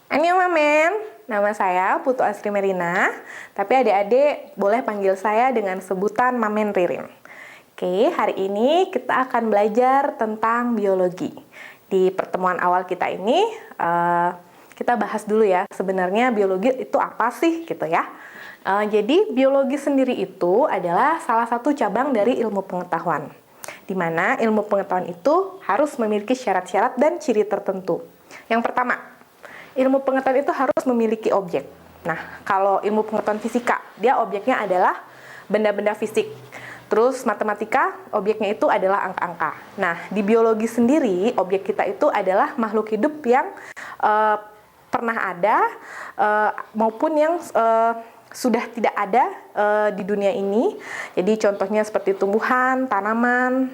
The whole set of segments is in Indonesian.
Annyeong Mamen, nama saya Putu Asri Merina, tapi adik-adik boleh panggil saya dengan sebutan Mamen Ririn. Oke, hari ini kita akan belajar tentang biologi. Di pertemuan awal kita ini, kita bahas dulu ya, sebenarnya biologi itu apa sih gitu ya. Jadi biologi sendiri itu adalah salah satu cabang dari ilmu pengetahuan, di mana ilmu pengetahuan itu harus memiliki syarat-syarat dan ciri tertentu. Yang pertama, ilmu pengetahuan itu harus memiliki objek. Nah, kalau ilmu pengetahuan fisika, dia objeknya adalah benda-benda fisik. Terus matematika, objeknya itu adalah angka-angka. Nah, di biologi sendiri, objek kita itu adalah makhluk hidup yang pernah ada maupun yang sudah tidak ada di dunia ini. Jadi contohnya seperti tumbuhan, tanaman,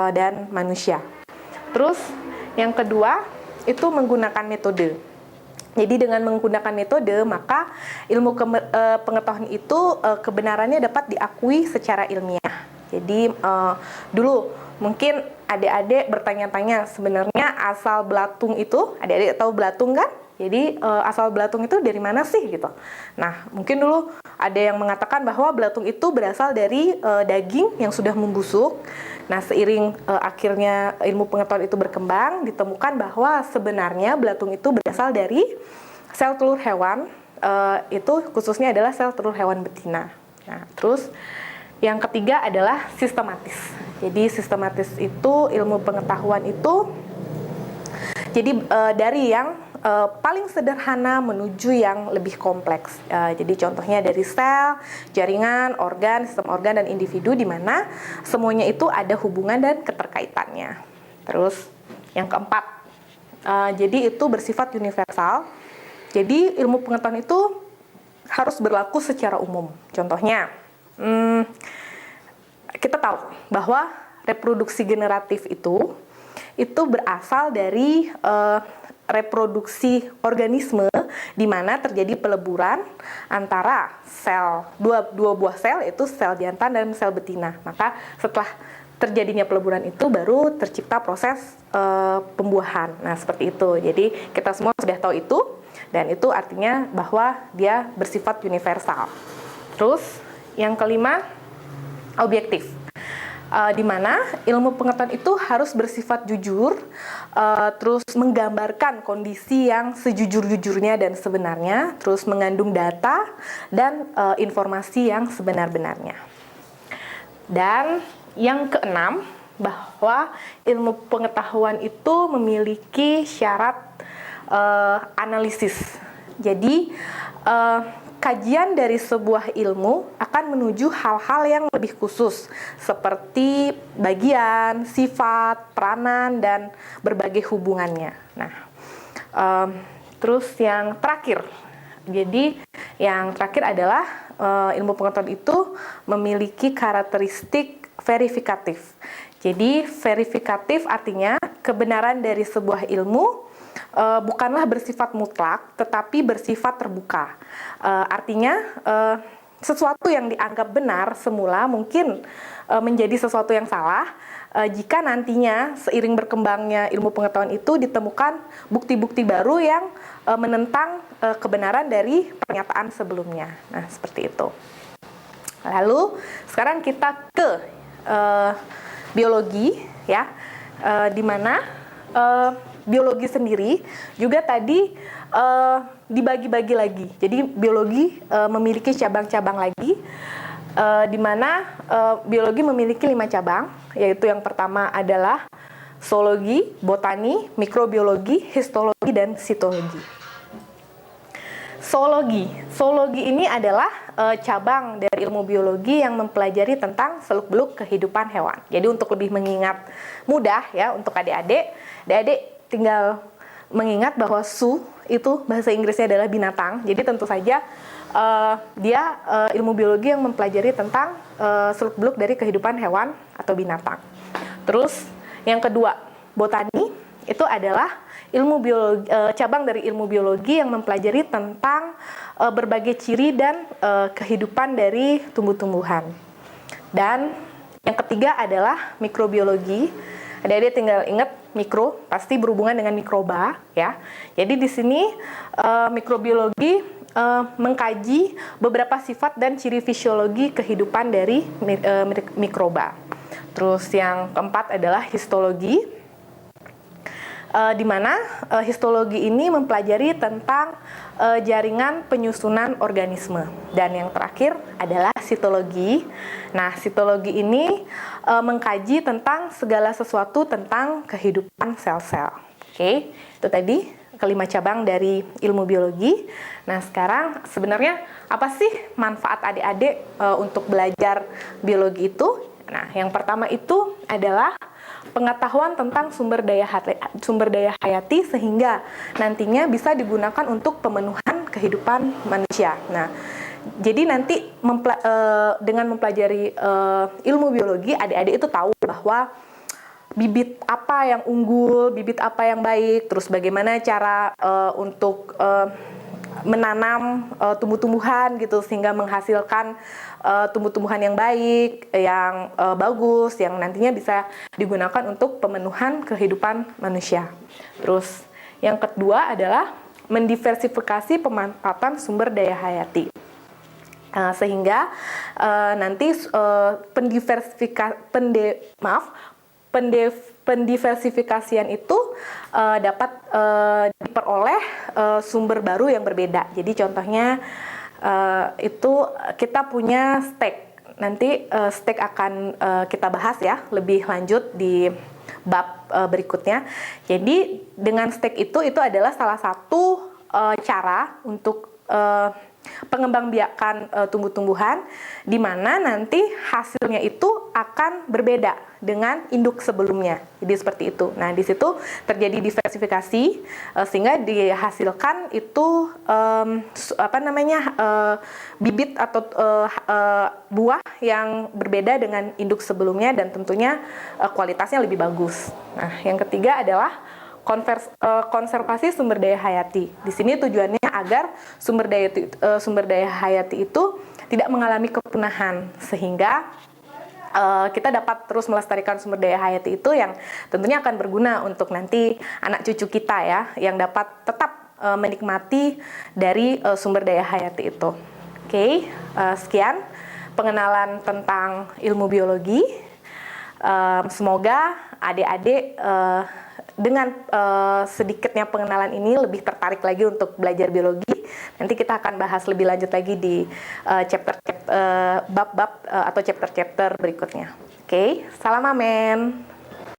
dan manusia. Terus yang kedua, itu menggunakan metode. Jadi dengan menggunakan metode, maka ilmu pengetahuan itu kebenarannya dapat diakui secara ilmiah. Jadi dulu mungkin adik-adik bertanya-tanya, sebenarnya asal belatung itu, adik-adik tahu belatung kan? Jadi asal belatung itu dari mana sih gitu. Nah, mungkin dulu ada yang mengatakan bahwa belatung itu berasal dari daging yang sudah membusuk. Nah, seiring akhirnya ilmu pengetahuan itu berkembang, ditemukan bahwa sebenarnya belatung itu berasal dari sel telur hewan, itu khususnya adalah sel telur hewan betina. Nah, terus yang ketiga adalah sistematis. Jadi sistematis itu ilmu pengetahuan itu jadi dari yang paling sederhana menuju yang lebih kompleks. Jadi contohnya dari sel, jaringan, organ, sistem organ, dan individu di mana semuanya itu ada hubungan dan keterkaitannya. Terus yang keempat, jadi itu bersifat universal. Jadi ilmu pengetahuan itu harus berlaku secara umum. Contohnya, kita tahu bahwa reproduksi generatif itu berasal dari reproduksi organisme di mana terjadi peleburan antara sel dua buah sel, yaitu sel jantan dan sel betina. Maka setelah terjadinya peleburan itu baru tercipta proses pembuahan. Nah, seperti itu. Jadi kita semua sudah tahu itu, dan itu artinya bahwa dia bersifat universal. Terus yang kelima, objektif. Di mana ilmu pengetahuan itu harus bersifat jujur, terus menggambarkan kondisi yang sejujur-jujurnya dan sebenarnya, terus mengandung data dan informasi yang sebenar-benarnya. Dan yang keenam, bahwa ilmu pengetahuan itu memiliki syarat analisis. Jadi kajian dari sebuah ilmu akan menuju hal-hal yang lebih khusus seperti bagian, sifat, peranan, dan berbagai hubungannya. Nah, terus yang terakhir, jadi yang terakhir adalah ilmu pengetahuan itu memiliki karakteristik verifikatif. Jadi verifikatif artinya kebenaran dari sebuah ilmu bukanlah bersifat mutlak, tetapi bersifat terbuka. Artinya sesuatu yang dianggap benar semula mungkin menjadi sesuatu yang salah jika nantinya seiring berkembangnya ilmu pengetahuan itu ditemukan bukti-bukti baru yang menentang kebenaran dari pernyataan sebelumnya. Nah, seperti itu. Lalu sekarang kita ke biologi, ya, di mana biologi sendiri juga tadi dibagi-bagi lagi. Jadi biologi memiliki cabang-cabang lagi, di mana biologi memiliki 5 cabang, yaitu yang pertama adalah zoologi, botani, mikrobiologi, histologi, dan sitologi. Zoologi ini adalah cabang dari ilmu biologi yang mempelajari tentang seluk-beluk kehidupan hewan. Jadi untuk lebih mengingat mudah ya untuk adik-adik tinggal mengingat bahwa zoo itu bahasa Inggrisnya adalah binatang. Jadi tentu saja dia ilmu biologi yang mempelajari tentang seluk-beluk dari kehidupan hewan atau binatang. Terus yang kedua, botani itu adalah ilmu biologi, cabang dari ilmu biologi yang mempelajari tentang berbagai ciri dan kehidupan dari tumbuh-tumbuhan. Dan yang ketiga adalah mikrobiologi. Adik-adik tinggal ingat mikro pasti berhubungan dengan mikroba ya. Jadi di sini mikrobiologi mengkaji beberapa sifat dan ciri fisiologi kehidupan dari mikroba. Terus yang keempat adalah histologi, di mana histologi ini mempelajari tentang jaringan penyusunan organisme. Dan yang terakhir adalah sitologi. Nah, sitologi ini mengkaji tentang segala sesuatu tentang kehidupan sel-sel. Oke, itu tadi kelima cabang dari ilmu biologi. Nah, sekarang sebenarnya apa sih manfaat adik-adik untuk belajar biologi itu? Nah, yang pertama itu adalah pengetahuan tentang sumber daya hayati sehingga nantinya bisa digunakan untuk pemenuhan kehidupan manusia. Nah, jadi nanti dengan mempelajari ilmu biologi, adik-adik itu tahu bahwa bibit apa yang unggul, bibit apa yang baik, terus bagaimana cara untuk menanam tumbuh-tumbuhan gitu sehingga menghasilkan tumbuh-tumbuhan yang baik, yang bagus, yang nantinya bisa digunakan untuk pemenuhan kehidupan manusia. Terus yang kedua adalah mendiversifikasi pemanfaatan sumber daya hayati. Sehingga nanti pendiversifikasian itu dapat diperoleh sumber baru yang berbeda. Jadi contohnya itu kita punya steak. Nanti steak akan kita bahas ya lebih lanjut di bab berikutnya. Jadi dengan steak itu adalah salah satu cara untuk pengembangbiakan tumbuh-tumbuhan, di mana nanti hasilnya itu akan berbeda dengan induk sebelumnya. Jadi seperti itu. Nah, di situ terjadi diversifikasi sehingga dihasilkan itu bibit atau buah yang berbeda dengan induk sebelumnya dan tentunya kualitasnya lebih bagus. Nah, yang ketiga adalah konservasi sumber daya hayati. Di sini tujuannya agar sumber daya hayati itu tidak mengalami kepunahan, sehingga kita dapat terus melestarikan sumber daya hayati itu yang tentunya akan berguna untuk nanti anak cucu kita ya, yang dapat tetap menikmati dari sumber daya hayati itu. Oke, sekian pengenalan tentang ilmu biologi. Semoga adik-adik dengan sedikitnya pengenalan ini lebih tertarik lagi untuk belajar biologi. Nanti kita akan bahas lebih lanjut lagi di bab-bab atau chapter-chapter berikutnya. Oke, salam amen.